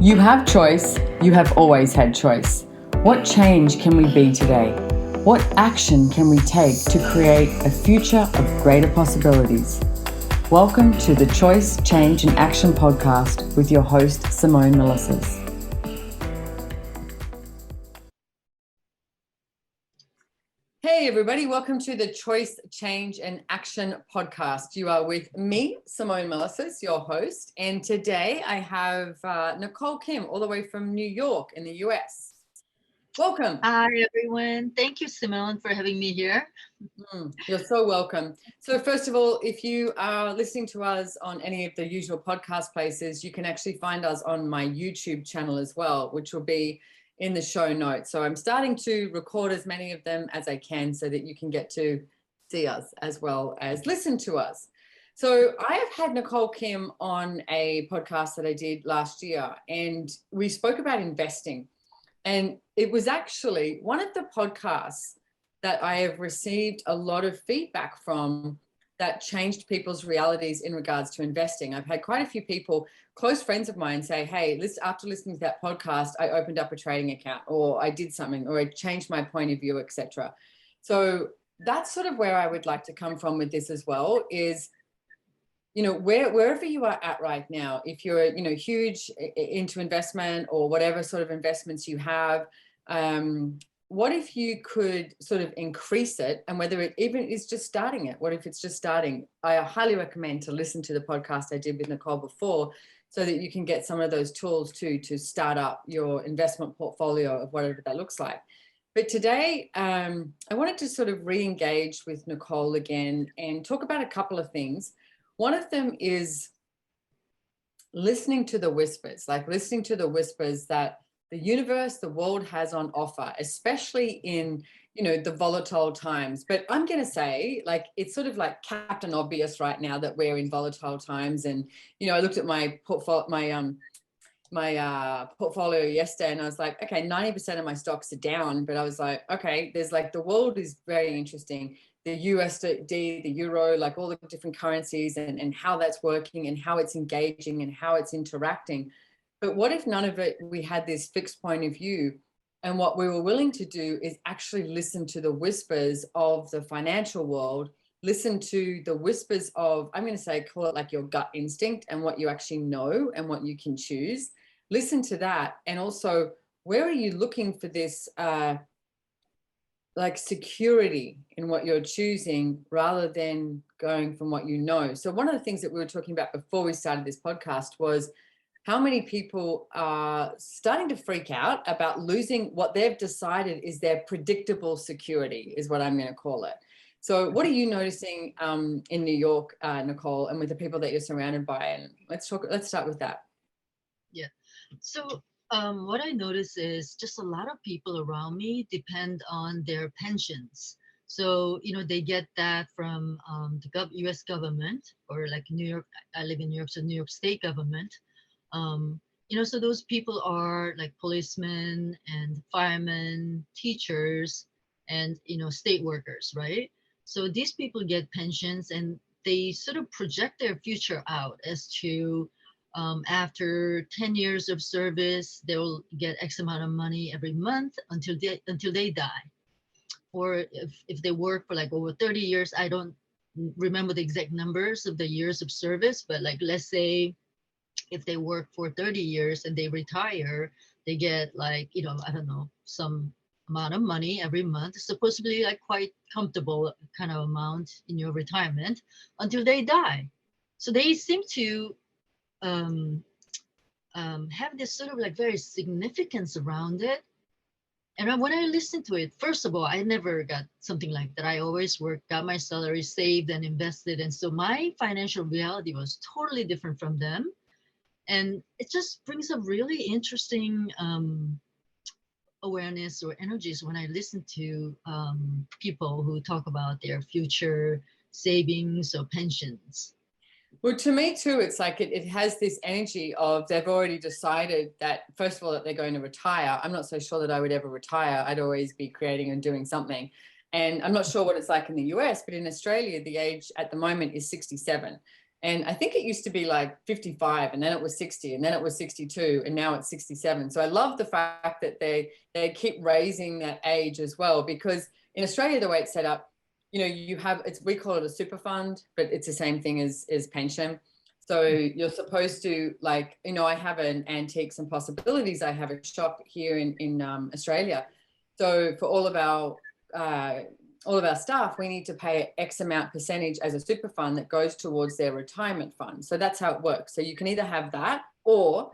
You have choice. You have always had choice. What change can we be today? What action can we take to create a future of greater possibilities? Welcome to the Choice, Change and Action podcast with your host, Simone Milasas. Hey everybody, welcome to the Choice, Change and Action podcast. You are with me, Simone Milasas, your host, and today I have Nicole Kim all the way from New York in the US. Welcome. Hi everyone. Thank you, Simone, for having me here. You're so welcome. So first of all, if you are listening to us on any of the usual podcast places, you can actually find us on my YouTube channel as well, which will be in the show notes. So I'm starting to record as many of them as I can so that you can get to see us as well as listen to us. So I have had Nicole Kim on a podcast that I did last year, and we spoke about investing. And it was actually one of the podcasts that I have received a lot of feedback from that changed people's realities in regards to investing. I've had quite a few people, close friends of mine, say, hey, after listening to that podcast, I opened up a trading account, or I did something, or I changed my point of view, etc. So that's sort of where I would like to come from with this as well, is, you know, wherever you are at right now, if you're, you know, huge into investment or whatever sort of investments you have, what if you could sort of increase it, and whether it even is just starting it? What if it's just starting? I highly recommend to listen to the podcast I did with Nicole before, so that you can get some of those tools too to start up your investment portfolio of whatever that looks like. But today, I wanted to sort of re-engage with Nicole again and talk about a couple of things. One of them is listening to the whispers, like listening to the whispers that the universe, the world has on offer, especially in, you know, the volatile times. But I'm going to say, like, it's sort of like Captain Obvious right now that we're in volatile times. And, you know, I looked at my portfolio, portfolio yesterday, and I was like, okay, 90% of my stocks are down, but I was like, okay, there's like, the world is very interesting. The USD, the euro, like all the different currencies, and how that's working and how it's engaging and how it's interacting. But what if none of it, we had this fixed point of view, and what we were willing to do is actually listen to the whispers of the financial world, listen to the whispers of, I'm going to say, call it like your gut instinct and what you actually know and what you can choose. Listen to that. And also, where are you looking for this like security in what you're choosing, rather than going from what you know? So one of the things that we were talking about before we started this podcast was how many people are starting to freak out about losing what they've decided is their predictable security, is what I'm going to call it. So what are you noticing in New York, Nicole, and with the people that you're surrounded by? And let's start with that. Yeah. So what I notice is just a lot of people around me depend on their pensions. So, you know, they get that from the US government, or like New York. I live in New York, so New York State government. You know, so those people are like policemen and firemen, teachers, and, you know, state workers, right? So these people get pensions, and they sort of project their future out as to, after 10 years of service, they'll get X amount of money every month until they die. Or if they work for like over 30 years, I don't remember the exact numbers of the years of service, but like, let's say if they work for 30 years and they retire, they get like, you know, I don't know, some amount of money every month, supposedly like quite comfortable kind of amount in your retirement until they die. So they seem to um, have this sort of like very significance around it. And when I listened to it, first of all, I never got something like that. I always worked, got my salary, saved and invested. And so my financial reality was totally different from them. And it just brings up really interesting awareness or energies when I listen to people who talk about their future savings or pensions. Well, to me too, it's like it has this energy of they've already decided that, first of all, that they're going to retire. I'm not so sure that I would ever retire. I'd always be creating and doing something. And I'm not sure what it's like in the US, but in Australia, the age at the moment is 67. And I think it used to be like 55, and then it was 60, and then it was 62, and now it's 67. So I love the fact that they keep raising that age as well, because in Australia, the way it's set up, you have, we call it a super fund, but it's the same thing as pension. So you're supposed to, like, I have an Antiques and Possibilities. I have a shop here in Australia. So for all of our staff, we need to pay X amount percentage as a super fund that goes towards their retirement fund. So that's how it works. So you can either have that, or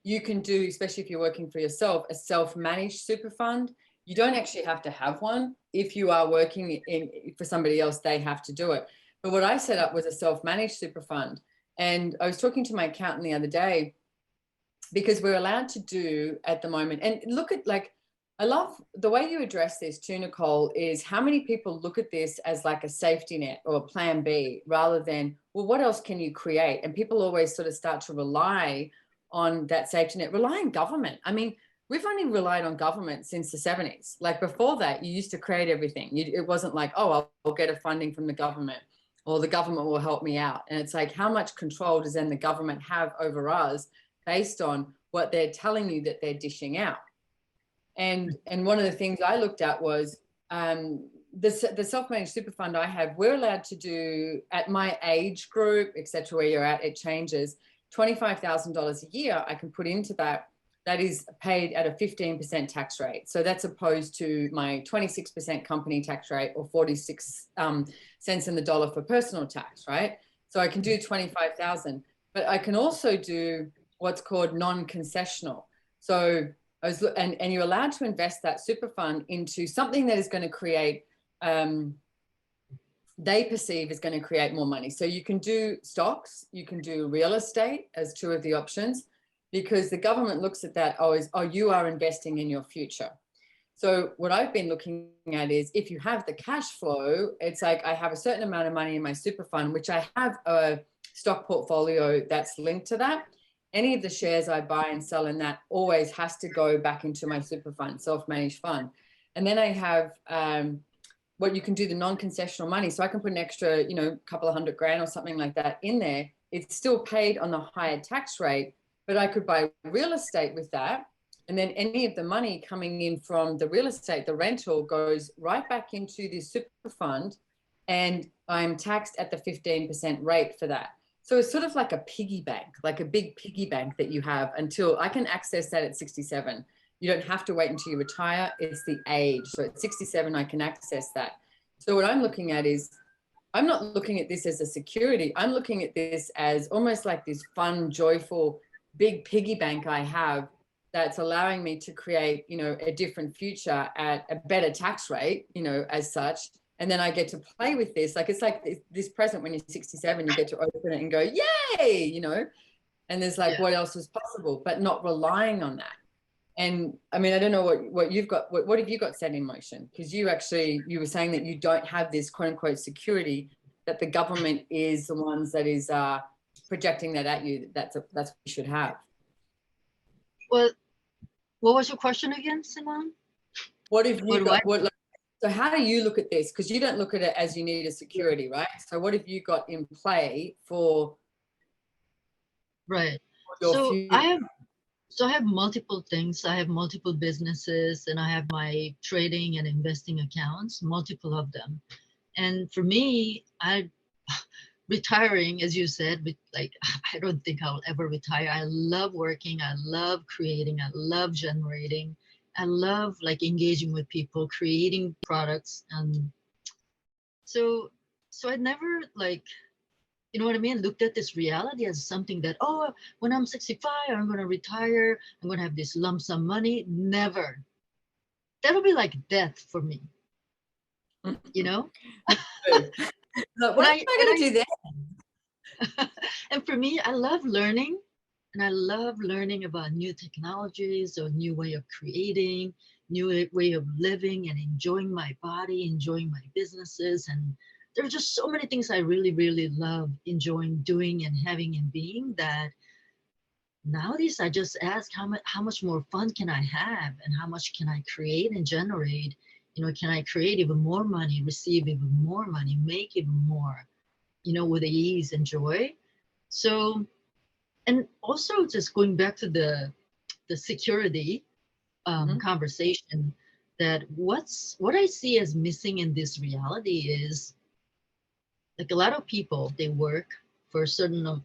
you can do, especially if you're working for yourself, a self-managed super fund. You don't actually have to have one. If you are working for somebody else, they have to do it. But what I set up was a self-managed super fund. And I was talking to my accountant the other day, because we're allowed to do at the moment, and look at, like, I love the way you address this too, Nicole, is how many people look at this as like a safety net or a plan B, rather than, well, what else can you create? And people always sort of start to rely on that safety net, rely on government. I mean, we've only relied on government since the 70s. Like, before that, you used to create everything. It wasn't like, oh, I'll get a funding from the government, or the government will help me out. And it's like, how much control does then the government have over us based on what they're telling you that they're dishing out? And one of the things I looked at was the self-managed super fund I have. We're allowed to do, at my age group, etc., where you're at, it changes. $25,000 a year I can put into that. That is paid at a 15% tax rate. So that's opposed to my 26% company tax rate, or 46 cents in the dollar for personal tax, right? So I can do 25,000, but I can also do what's called non-concessional. So and you're allowed to invest that super fund into something that is going to create, they perceive is going to create more money. So you can do stocks, you can do real estate as two of the options, because the government looks at that as, oh, you are investing in your future. So what I've been looking at is, if you have the cash flow, it's like, I have a certain amount of money in my super fund, which I have a stock portfolio that's linked to that. Any of the shares I buy and sell in that always has to go back into my super fund, self-managed fund. And then I have what you can do, the non-concessional money. So I can put an extra, couple of $100,000 or something like that in there. It's still paid on the higher tax rate, but I could buy real estate with that. And then any of the money coming in from the real estate, the rental, goes right back into the super fund, and I'm taxed at the 15% rate for that. So it's sort of like a piggy bank, like a big piggy bank that you have until I can access that at 67. You don't have to wait until you retire. It's the age. So at 67, I can access that. So what I'm looking at is, I'm not looking at this as a security. I'm looking at this as almost like this fun, joyful, big piggy bank I have, that's allowing me to create, a different future at a better tax rate, as such. And then I get to play with this. Like, it's like this present when you're 67, you get to open it and go, yay, and there's like, what else is possible, but not relying on that. And I mean, I don't know what you've got, what have you got set in motion? Because you were saying that you don't have this quote unquote security, that the government is the ones that is projecting that at you. That's what you should have. Well, what was your question again, Simone? What have you got? So how do you look at this? Because you don't look at it as you need a security, right? So what have you got in play for? Right. So I have multiple things. I have multiple businesses, and I have my trading and investing accounts, multiple of them. And for me, retiring, as you said, I don't think I'll ever retire. I love working. I love creating. I love generating. I love engaging with people, creating products. And so I never you know what I mean? Looked at this reality as something that, oh, when I'm 65, I'm going to retire. I'm going to have this lump sum money. Never. That'll be like death for me. What am I going to do then? And for me, I love learning. And I love learning about new technologies, or new way of creating, new way of living, and enjoying my body, enjoying my businesses. And there are just so many things I really, really love enjoying doing and having and being, that nowadays I just ask how much more fun can I have, and how much can I create and generate? Can I create even more money, receive even more money, make even more, with ease and joy? So, and also just going back to the security Mhm. conversation, that what I see as missing in this reality is, like, a lot of people, they work for a certain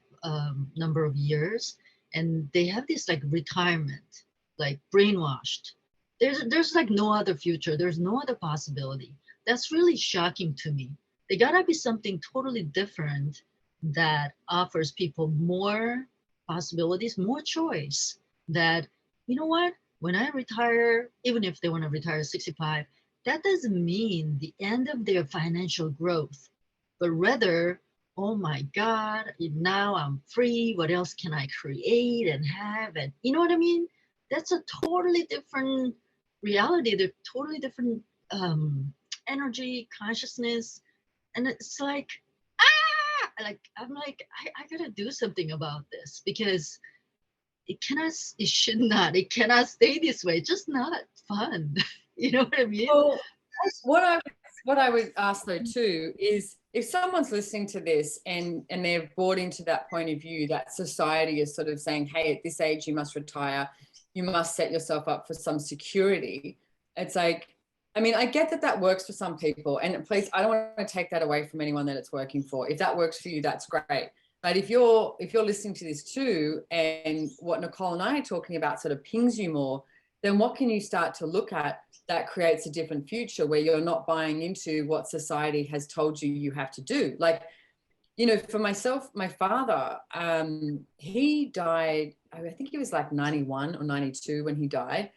number of years, and they have this like retirement, like brainwashed. There's like no other future. There's no other possibility. That's really shocking to me. They gotta be something totally different that offers people more possibilities, more choice. That, you know what? When I retire, even if they want to retire at 65, that doesn't mean the end of their financial growth, but rather, oh my God, now I'm free. What else can I create and have? And you know what I mean? That's a totally different reality. They're totally different energy, consciousness. And it's like, like, I'm like, I gotta do something about this, because it should not, it cannot stay this way. It's just not fun. You know what I mean? Well, what I what I would ask though too is if someone's listening to this and they're bought into that point of view that society is sort of saying, hey, at this age you must retire, you must set yourself up for some security. It's like, I mean, I get that that works for some people, and please, I don't want to take that away from anyone that it's working for. If that works for you, that's great. But if you're listening to this too, and what Nicole and I are talking about sort of pings you more, then what can you start to look at that creates a different future where you're not buying into what society has told you you have to do? Like, you know, for myself, my father, he died, I think he was like 91 or 92 when he died.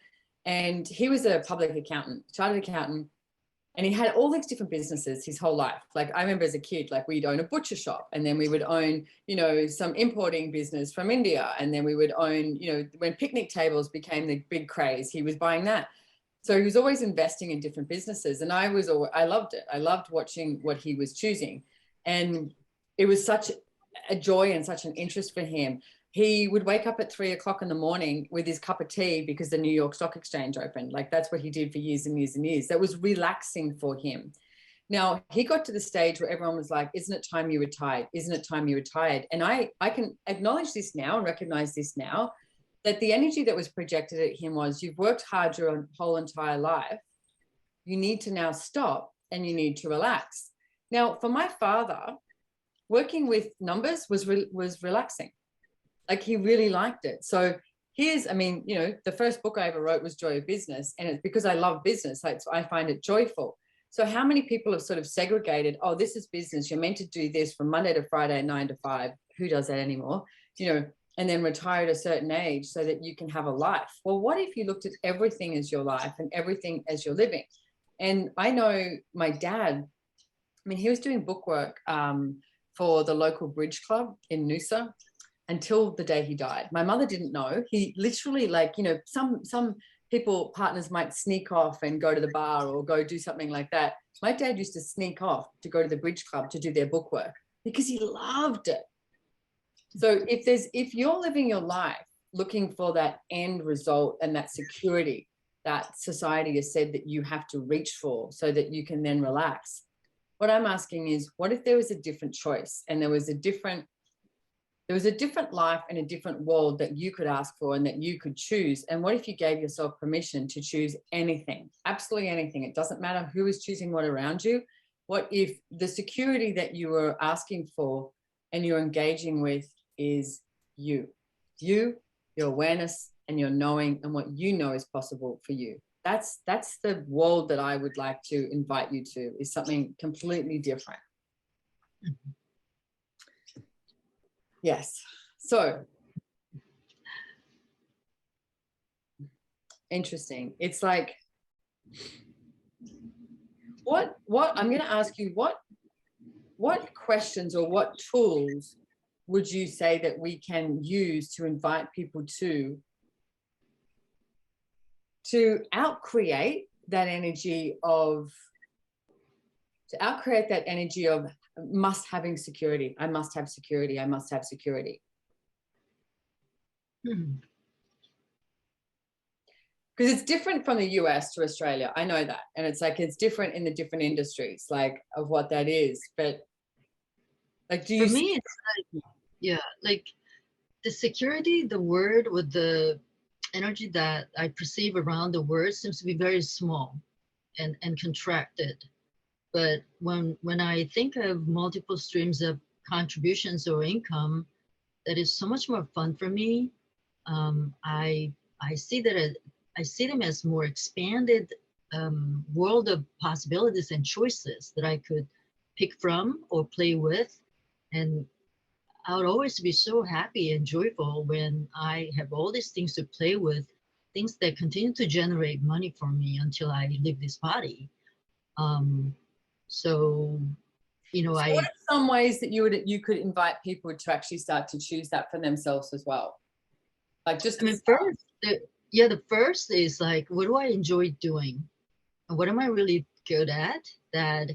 And he was a public accountant, chartered accountant, and he had all these different businesses his whole life. Like, I remember as a kid, like, we'd own a butcher shop, and then we would own, you know, some importing business from India, and then we would own, you know, when picnic tables became the big craze, he was buying that. So he was always investing in different businesses, and I loved it. I loved watching what he was choosing, and it was such a joy and such an interest for him. He would wake up at 3 o'clock in the morning with his cup of tea because the New York Stock Exchange opened. Like, that's what he did for years and years and years. That was relaxing for him. Now, he got to the stage where everyone was like, isn't it time you retired? Isn't it time you retired? And I can acknowledge this now and recognize this now, that the energy that was projected at him was, you've worked hard your whole entire life. You need to now stop and you need to relax. Now, for my father, working with numbers was relaxing. Like, he really liked it. So I mean, you know, the first book I ever wrote was Joy of Business, and it's because I love business. Like, I find it joyful. So how many people have sort of segregated, oh, this is business, you're meant to do this from Monday to Friday, 9 to 5. Who does that anymore? You know, and then retire at a certain age so that you can have a life. Well, what if you looked at everything as your life and everything as your living? And I know my dad, I mean, he was doing bookwork for the local bridge club in Noosa until the day he died. My mother didn't know. He literally, like, you know, some people, partners might sneak off and go to the bar or go do something like that. My dad used to sneak off to go to the bridge club to do their bookwork because he loved it. So if you're living your life looking for that end result and that security that society has said that you have to reach for so that you can then relax, what I'm asking is, what if there was a different choice and there was a different life and a different world that you could ask for and that you could choose? And what if you gave yourself permission to choose anything, absolutely anything? It doesn't matter who is choosing what around you. What if the security that you were asking for and you're engaging with is you, your awareness and your knowing and what you know is possible for you? That's the world that I would like to invite you to, is something completely different. Yes. So interesting. It's like, what I'm going to ask you, what questions or what tools would you say that we can use to invite people to outcreate that energy of must having security? I must have security. I must have security. Because it's different from the US to Australia. I know that. And it's like, it's different in the different industries, like, of what that is. But like, do you For me, Yeah, like the security, the word with the energy that I perceive around the word seems to be very small and contracted. But when I think of multiple streams of contributions or income, that is so much more fun for me. I see that I see them as more expanded world of possibilities and choices that I could pick from or play with, and I would always be so happy and joyful when I have all these things to play with, things that continue to generate money for me until I leave this body. Um, so, So what I, are some ways that you could invite people to actually start to choose that for themselves as well? Like just I to mean, start. yeah, the first is like, what do I enjoy doing? And what am I really good at that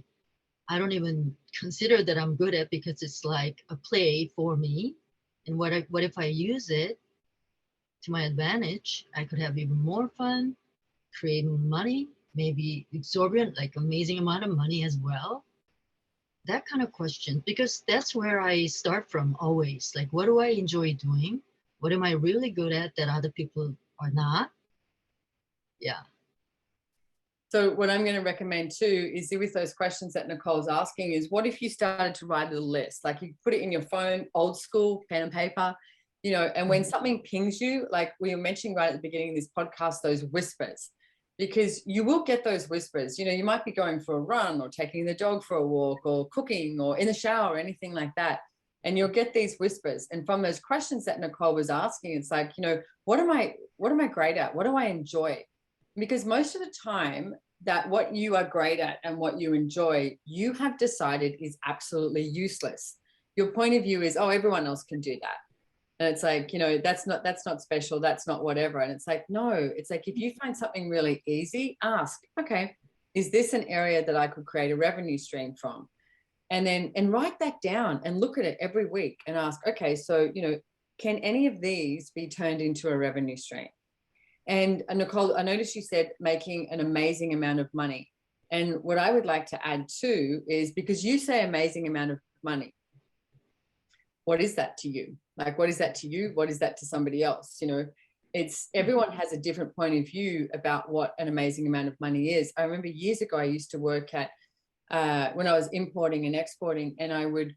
I don't even consider that I'm good at because it's like a play for me? And what if I use it to my advantage? I could have even more fun, create money, maybe exorbitant, like amazing amount of money as well. That kind of question, because that's where I start from always. Like, what do I enjoy doing? What am I really good at that other people are not? Yeah. So what I'm going to recommend too is with those questions that Nicole's asking is what if you started to write a list? Like you put it in your phone, old school, pen and paper, and when something pings you, like we were mentioning right at the beginning of this podcast, those whispers, because you will get those whispers. You might be going for a run or taking the dog for a walk or cooking or in the shower or anything like that. And you'll get these whispers. And from those questions that Nicole was asking, it's like, what am I great at? What do I enjoy? Because most of the time that what you are great at and what you enjoy, you have decided is absolutely useless. Your point of view is, oh, everyone else can do that. And it's like, that's not special, that's not whatever. And it's like, no, it's like if you find something really easy, ask, okay, is this an area that I could create a revenue stream from? And write that down and look at it every week and ask, okay, so can any of these be turned into a revenue stream? And Nicole, I noticed you said making an amazing amount of money. And what I would like to add too is because you say amazing amount of money, what is that to you? Like, what is that to you? What is that to somebody else? It's everyone has a different point of view about what an amazing amount of money is. I remember years ago, I used to work at when I was importing and exporting, and I would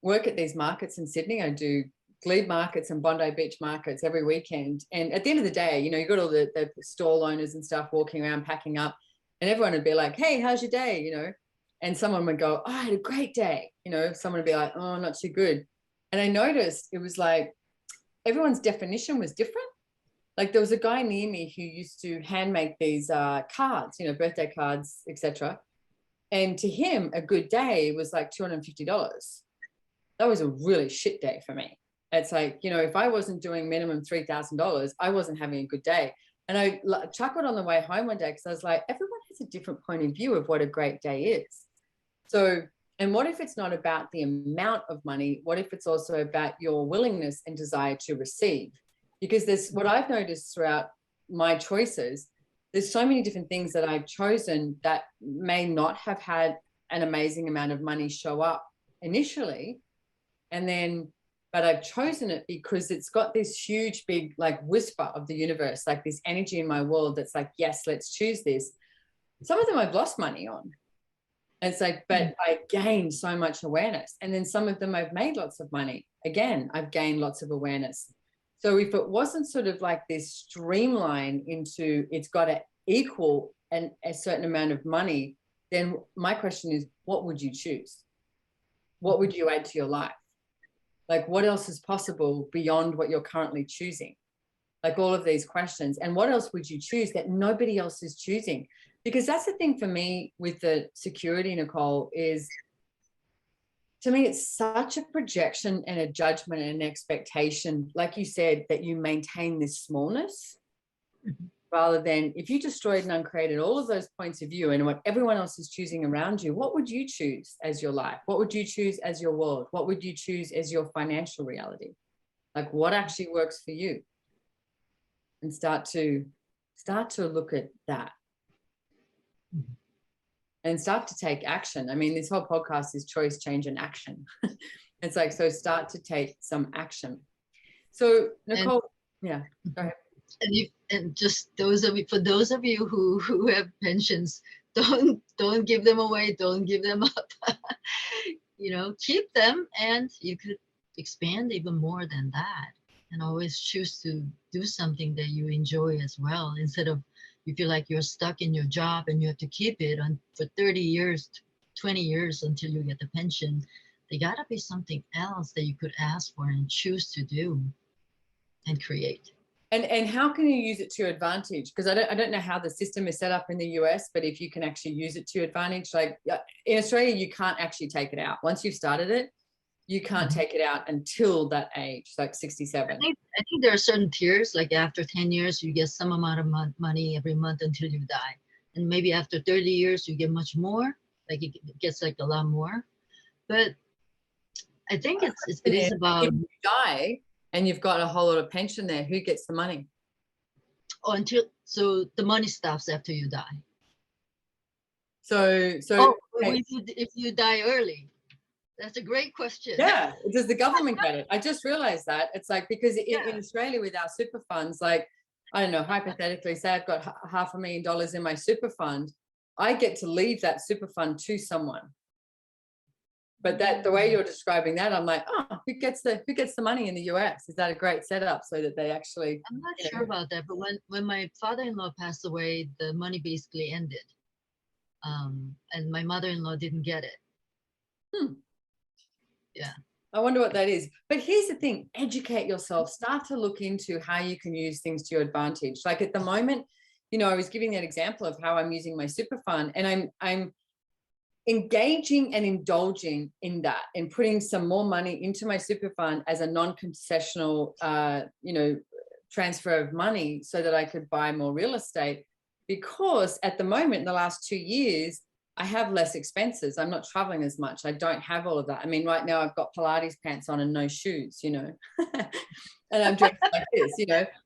work at these markets in Sydney. I do Glebe markets and Bondi Beach markets every weekend. And at the end of the day, you got all the stall owners and stuff walking around packing up, and everyone would be like, hey, how's your day? And someone would go, oh, I had a great day. Someone would be like, oh, not too good. And I noticed it was like everyone's definition was different. Like there was a guy near me who used to hand make these cards, birthday cards, etc. And to him, a good day was like $250. That was a really shit day for me. It's like, if I wasn't doing minimum $3,000, I wasn't having a good day. And I chuckled on the way home one day because I was like, everyone has a different point of view of what a great day is. So, and what if it's not about the amount of money? What if it's also about your willingness and desire to receive? Because there's what I've noticed throughout my choices, there's so many different things that I've chosen that may not have had an amazing amount of money show up initially, but I've chosen it because it's got this huge big like whisper of the universe, like this energy in my world that's like, yes, let's choose this. Some of them I've lost money on. And it's like, but I gained so much awareness. And then some of them I've made lots of money. Again, I've gained lots of awareness. So if it wasn't sort of like this streamline into it's got to equal a certain amount of money, then my question is, what would you choose? What would you add to your life? Like, what else is possible beyond what you're currently choosing? Like all of these questions. And what else would you choose that nobody else is choosing? Because that's the thing for me with the security, Nicole, is to me, it's such a projection and a judgment and an expectation, like you said, that you maintain this smallness rather than if you destroyed and uncreated all of those points of view and what everyone else is choosing around you, what would you choose as your life? What would you choose as your world? What would you choose as your financial reality? Like what actually works for you? And start to look at that. and start to take action. I mean, this whole podcast is choice, change, and action. It's like, so start to take some action. So Nicole, go ahead. And just for those of you who have pensions, don't give them away, don't give them up. Keep them, and you could expand even more than that, and always choose to do something that you enjoy as well, instead of you feel like you're stuck in your job and you have to keep it on for 30 years, 20 years until you get the pension. There gotta be something else that you could ask for and choose to do and create. And how can you use it to your advantage? Because I don't know how the system is set up in the US, but if you can actually use it to your advantage, like in Australia, you can't actually take it out. Once you've started it, you can't take it out until that age, like 67. I think there are certain tiers, like after 10 years, you get some amount of money every month until you die. And maybe after 30 years, you get much more, like it gets like a lot more. But I think it is about... If you die and you've got a whole lot of pension there, who gets the money? So the money stops after you die. If you die early. That's a great question. Yeah, does the government get it? I just realized that. It's like, because in Australia with our super funds, like, I don't know, hypothetically, say I've got $500,000 in my super fund, I get to leave that super fund to someone. But the way you're describing that, I'm like, oh, who gets the money in the US? Is that a great setup so that they actually... I'm not sure about that, but when my father-in-law passed away, the money basically ended. And my mother-in-law didn't get it. Yeah. I wonder what that is. But here's the thing, educate yourself, start to look into how you can use things to your advantage. Like at the moment, I was giving that example of how I'm using my super fund, and I'm engaging and indulging in that and putting some more money into my super fund as a non-concessional, transfer of money so that I could buy more real estate. Because at the moment, in the last 2 years, I have less expenses. I'm not traveling as much. I don't have all of that. I mean, right now I've got Pilates pants on and no shoes, and I'm dressed like this,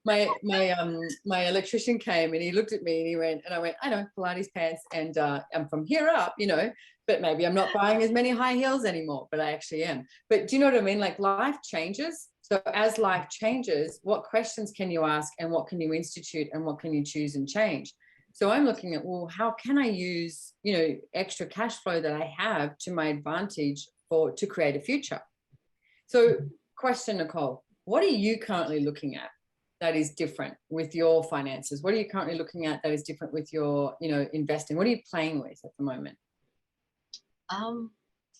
my electrician came and he looked at me and he went, and I went, I know, Pilates pants, and I'm from here up, but maybe I'm not buying as many high heels anymore, but I actually am. But do you know what I mean? Like, life changes. So as life changes, what questions can you ask, and what can you institute, and what can you choose and change? So I'm looking at, well, how can I use, extra cash flow that I have to my advantage to create a future? So question, Nicole, what are you currently looking at that is different with your finances? What are you currently looking at that is different with your, investing? What are you playing with at the moment? I'm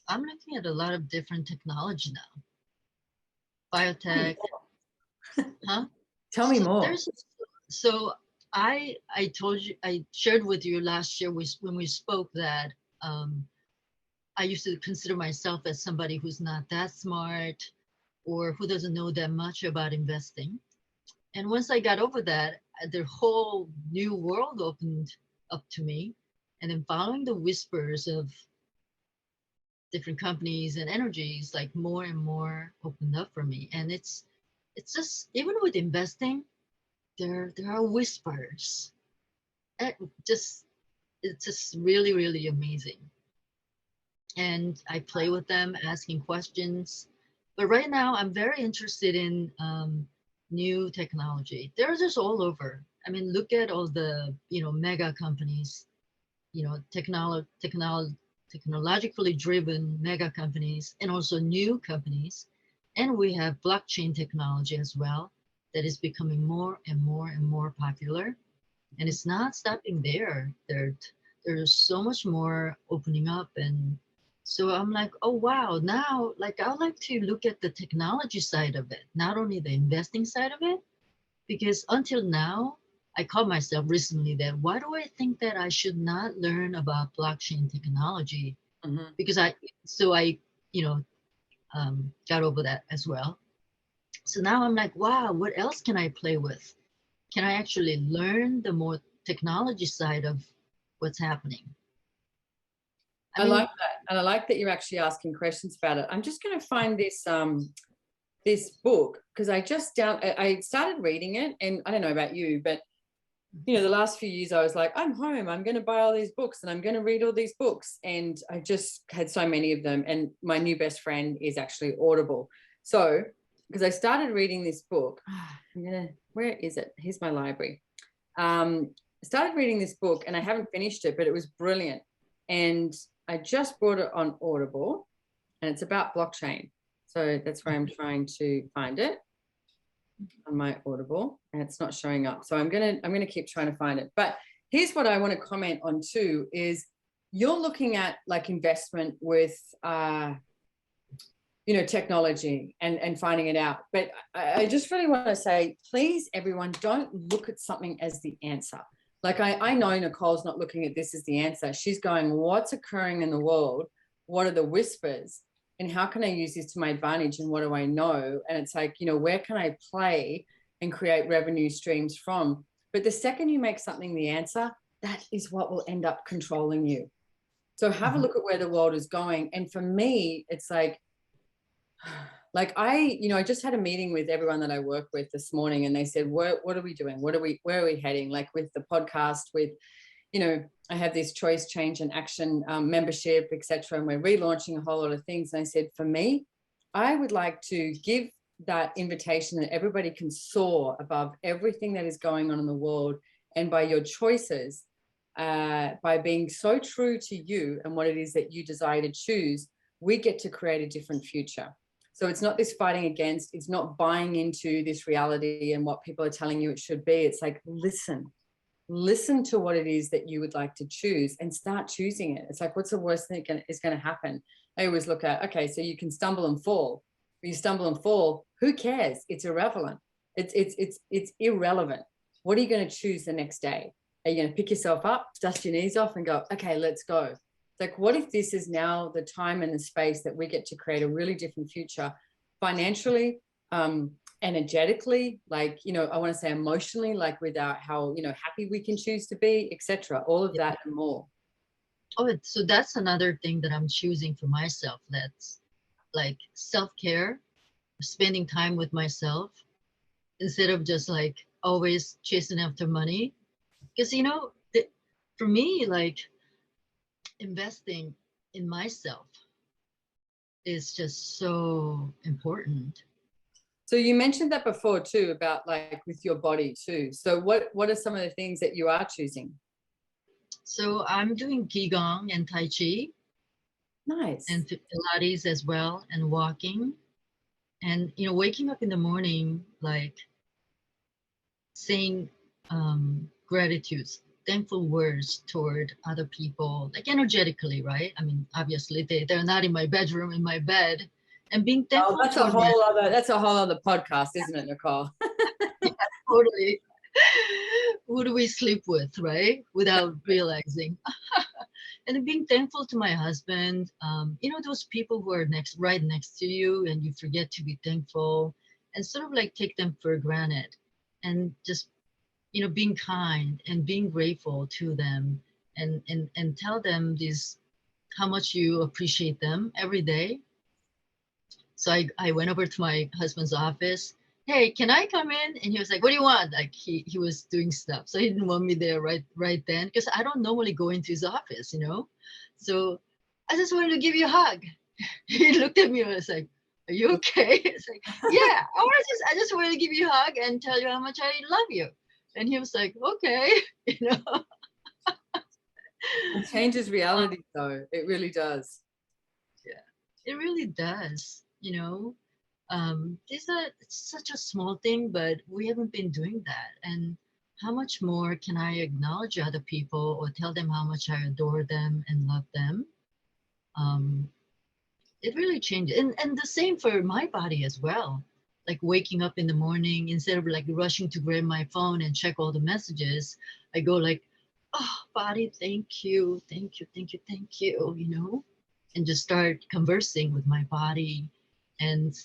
looking at a lot of different technology now. Biotech. Huh? Tell me more. I told you, I shared with you last year when we spoke that I used to consider myself as somebody who's not that smart or who doesn't know that much about investing. And once I got over that, the whole new world opened up to me. And then following the whispers of different companies and energies, like more and more opened up for me. And it's just, even with investing, there are whispers. It's just really, really amazing. And I play with them, asking questions. But right now, I'm very interested in new technology. They're just all over. I mean, look at all the mega companies, technologically driven mega companies, and also new companies. And we have blockchain technology as well that is becoming more and more and more popular. And it's not stopping there. There's so much more opening up. And so I'm like, oh, wow. Now, like, I would like to look at the technology side of it, not only the investing side of it, because until now, I caught myself recently that why do I think that I should not learn about blockchain technology? Mm-hmm. Because I got over that as well. So now I'm like, wow, what else can I play with? Can I actually learn the more technology side of what's happening? I like that. And I like that you're actually asking questions about it. I'm just going to find this book, because I started reading it, and I don't know about you, but you know, the last few years I was like, I'm home, I'm going to buy all these books and I'm going to read all these books. And I just had so many of them. And my new best friend is actually Audible. So, because I started reading this book, where is it? Here's my library. I started reading this book and I haven't finished it, but it was brilliant. And I just bought it on Audible and it's about blockchain. So that's where I'm trying to find it on my Audible, and it's not showing up. So I'm gonna keep trying to find it. But here's what I want to comment on too: is you're looking at like investment with you know, technology and finding it out. But I just really want to say, please, everyone, don't look at something as the answer. Like I know Nicole's not looking at this as the answer. She's going, what's occurring in the world? What are the whispers? And how can I use this to my advantage? And what do I know? And it's like, you know, where can I play and create revenue streams from? But the second you make something the answer, that is what will end up controlling you. So have a look at where the world is going. And for me, it's like you know, I just had a meeting with everyone that I work with this morning, and they said, what are we doing? Where are we heading? Like with the podcast, with, you know, I have this choice, change and action membership, etc. And we're relaunching a whole lot of things. And I said, for me, I would like to give that invitation that everybody can soar above everything that is going on in the world. And by your choices, by being so true to you and what it is that you desire to choose, we get to create a different future. So it's not this fighting against, it's not buying into this reality and what people are telling you it should be. It's like, listen to what it is that you would like to choose and start choosing it. It's like, what's the worst thing that is going to happen? I always look at, okay, so you can stumble and fall. When you stumble and fall, who cares? It's irrelevant. It's irrelevant. What are you going to choose the next day? Are you going to pick yourself up, dust your knees off and go, okay, let's go? It's like, what if this is now the time and the space that we get to create a really different future financially, energetically, like, you know, I want to say emotionally, like with our, how, you know, happy we can choose to be, etc. All of that and more. Oh, so that's another thing that I'm choosing for myself. That's like self-care, spending time with myself instead of just like always chasing after money. Because, you know, for me, like investing in myself is just so important. So you mentioned that before too, about like with your body too. So what are some of the things that you are choosing? So I'm doing Qigong and Tai Chi Nice. and Pilates as well, and walking. And, you know, waking up in the morning, like saying gratitudes, thankful words toward other people, like energetically, right? I mean, obviously they're not in my bedroom, in my bed, and being Oh, thankful toward them. that's a whole other podcast, isn't it, Nicole? Yeah, totally. Who do we sleep with, right? Without realizing. And being thankful to my husband, you know, those people who are right next to you, and you forget to be thankful and sort of like take them for granted, and just, you know, being kind and being grateful to them, and tell them this, how much you appreciate them every day. So I went over to my husband's office. Hey, can I come in? And he was like, what do you want? Like he was doing stuff. So he didn't want me there right then, because I don't normally go into his office, you know? So I just wanted to give you a hug. He looked at me and was like, are you okay? It's like, yeah, I just wanted to give you a hug and tell you how much I love you. And he was like, okay, you know. It changes reality though. It really does. Yeah, it really does, you know. It's such a small thing, but we haven't been doing that. And how much more can I acknowledge other people or tell them how much I adore them and love them? Um, it really changes. And the same for my body as well. Like waking up in the morning, instead of like rushing to grab my phone and check all the messages, I go like, oh, body, thank you, thank you, thank you, thank you, you know, and just start conversing with my body and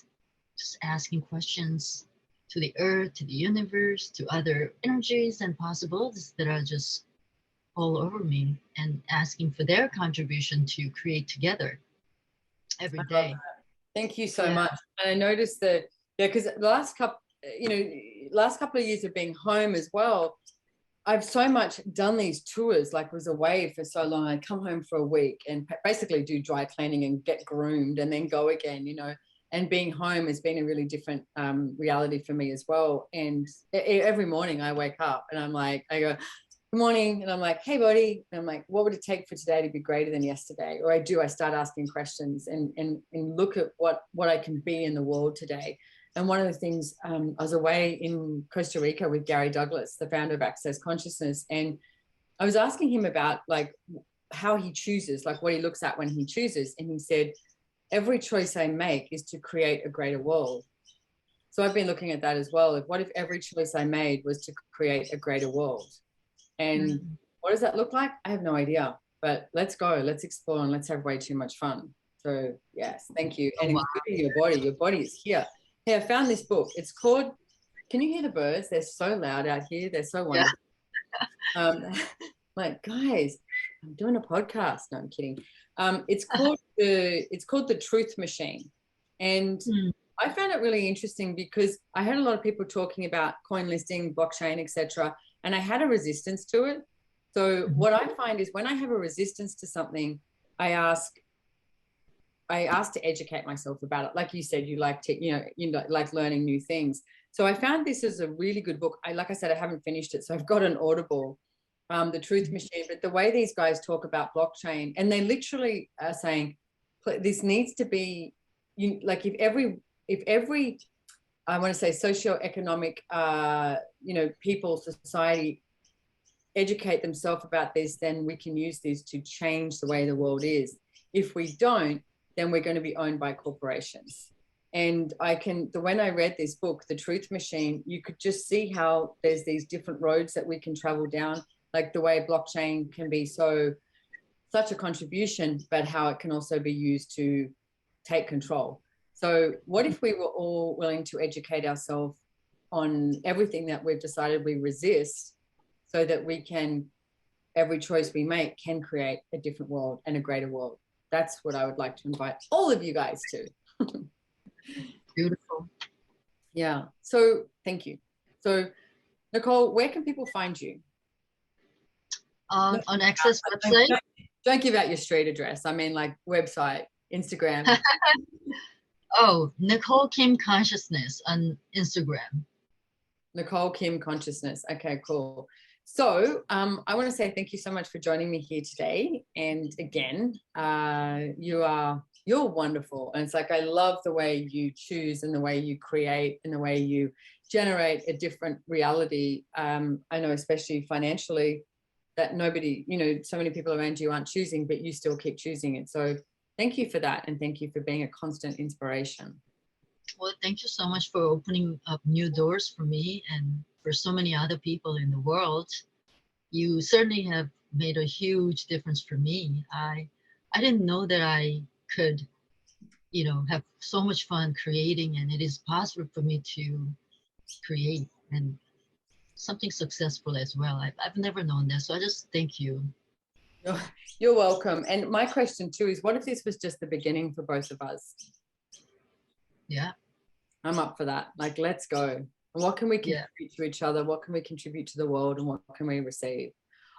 just asking questions to the earth, to the universe, to other energies and possibilities that are just all over me, and asking for their contribution to create together every day. Thank you so Yeah. much. And I noticed that, yeah, because the last couple of years of being home as well, I've so much done these tours, like was away for so long. I'd come home for a week and basically do dry cleaning and get groomed and then go again, and being home has been a really different reality for me as well. And every morning I wake up and I go, good morning. And I'm like, hey, buddy. And I'm like, what would it take for today to be greater than yesterday? Or I start asking questions and look at what I can be in the world today. And one of the things, I was away in Costa Rica with Gary Douglas, the founder of Access Consciousness. And I was asking him about like how he chooses, like what he looks at when he chooses. And he said, every choice I make is to create a greater world. So I've been looking at that as well. What if every choice I made was to create a greater world? And what does that look like? I have no idea, but let's go, let's explore, and let's have way too much fun. So yes, thank you. And including your body is here. Hey, I found this book. It's called, can you hear the birds? They're so loud out here. They're so wonderful. Yeah. Like, guys, I'm doing a podcast. No, I'm kidding. It's called the Truth Machine. And I found it really interesting because I had a lot of people talking about coin listing, blockchain, etc. And I had a resistance to it. So what I find is when I have a resistance to something, I ask to educate myself about it. Like you said, you like like learning new things. So I found this as a really good book. Like I said, I haven't finished it. So I've got an Audible, the Truth Machine. But the way these guys talk about blockchain, and they literally are saying, this needs to be, like if every, I want to say socioeconomic, people, society educate themselves about this, then we can use this to change the way the world is. If we don't, then we're going to be owned by corporations. And when I read this book, The Truth Machine, you could just see how there's these different roads that we can travel down, like the way blockchain can be such a contribution, but how it can also be used to take control. So what if we were all willing to educate ourselves on everything that we've decided we resist, so that every choice we make can create a different world and a greater world? That's what I would like to invite all of you guys to. Beautiful. Yeah. So thank you. So Nicole, where can people find you? On Access website? Don't give out your street address. I mean, like website, Instagram. Oh, Nicole Kim Consciousness on Instagram. Nicole Kim Consciousness. Okay, cool. So I want to say thank you so much for joining me here today. And again, you're wonderful. And it's like, I love the way you choose and the way you create and the way you generate a different reality. I know, especially financially, that nobody, so many people around you aren't choosing, but you still keep choosing it. So thank you for that. And thank you for being a constant inspiration. Well, thank you so much for opening up new doors for me and for so many other people in the world. You certainly have made a huge difference for me. I didn't know that I could, have so much fun creating, and it is possible for me to create and something successful as well. I've never known that. So I just thank you. You're welcome. And my question too is, what if this was just the beginning for both of us? Yeah. I'm up for that. Like, let's go. What can we contribute to each other? What can we contribute to the world? And what can we receive?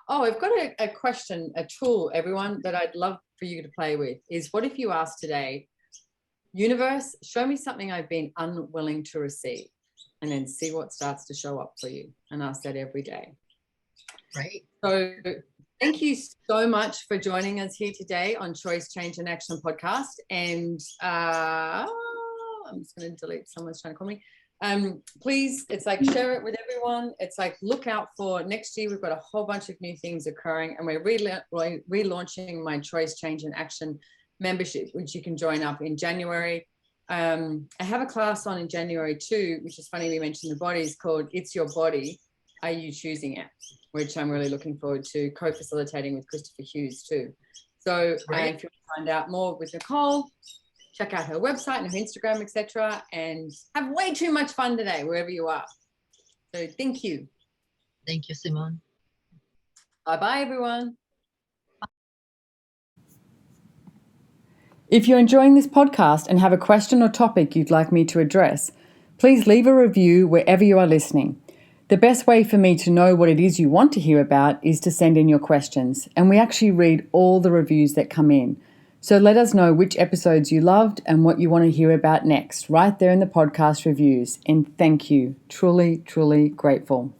Oh, I've got a question, a tool, everyone, that I'd love for you to play with is, what if you asked today, universe, show me something I've been unwilling to receive, and then see what starts to show up for you, and ask that every day. Right. So thank you so much for joining us here today on Choice, Change and Action podcast. And I'm just going to delete, someone's trying to call me. Please, it's like, share it with everyone. It's like, look out for next year. We've got a whole bunch of new things occurring, and we're relaunching my Choice, Change and Action membership, which you can join up in January. I have a class on in January too, which is funny we mentioned the body, is called It's Your Body, Are You Choosing It? Which I'm really looking forward to co-facilitating with Christopher Hughes too. So if you want to find out more with Nicole, check out her website and her Instagram, etc. And have way too much fun today, wherever you are. So thank you. Thank you, Simone. Bye-bye, everyone. If you're enjoying this podcast and have a question or topic you'd like me to address, please leave a review wherever you are listening. The best way for me to know what it is you want to hear about is to send in your questions, and we actually read all the reviews that come in. So let us know which episodes you loved and what you want to hear about next, right there in the podcast reviews. And thank you. Truly, truly grateful.